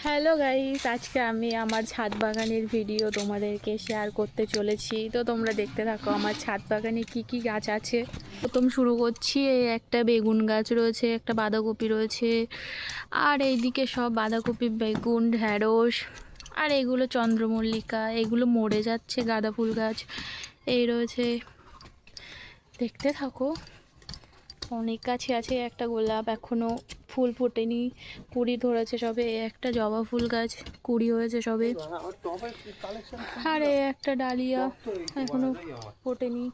Hello guys, আজকে আমি আমার ছাদ বাগানের ভিডিও তোমাদেরকে শেয়ার করতে চলেছি। তো তোমরা দেখতে থাকো আমার ছাদ বাগানে কি কি গাছ আছে। প্রথম শুরু করছি, এই একটা বেগুন গাছ রয়েছে, একটা বাঁধাকপি রয়েছে, আর এইদিকে সব বাঁধাকপি, বেগুন, ঢ্যাঁড়স, আর এগুলো চন্দ্রমল্লিকা, এগুলো মরে যাচ্ছে গাঁদা ফুল গাছ এই রয়েছে। দেখতে থাকো, অনেক গাছই আছে। একটা গোলাপ এখনও ফুল ফোটেনি, কুড়ি ধরেছে সবে। একটা জবা ফুল গাছ কুড়ি হয়েছে সবে। আর একটা ডালিয়া এখনো ফোটেনি।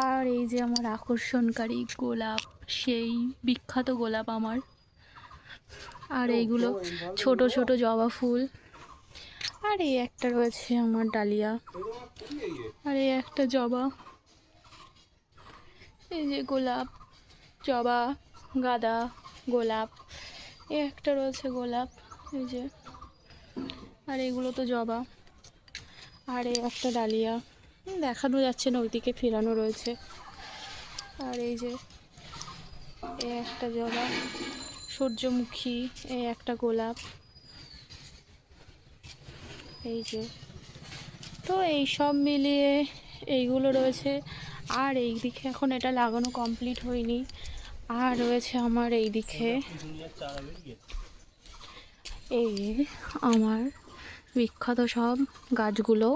আর এই যে আমার আকর্ষণকারী গোলাপ, সেই বিখ্যাত গোলাপ আমার। আর এইগুলো ছোট ছোট জবা ফুল। আর এই একটা রয়েছে আমার ডালিয়া। আর এই একটা জবা। এই যে গোলাপ, জবা, গাঁদা, গোলাপ, এ একটা রয়েছে গোলাপ, এই যে। আর এগুলো তো জবা। আর এই একটা ডালিয়া, দেখানো যাচ্ছে না, ওইদিকে ফেরানো রয়েছে। আর এই যে এ একটা জবা, সূর্যমুখী, এই একটা গোলাপ, এই যে। তো এই সব মিলিয়ে এইগুলো রয়েছে। আর এই দিকে এখন এটা লাগানো কমপ্লিট হয়নি। আর রয়েছে আমার এই দিকে এই আমার বিখ্যাত সব গাছগুলো।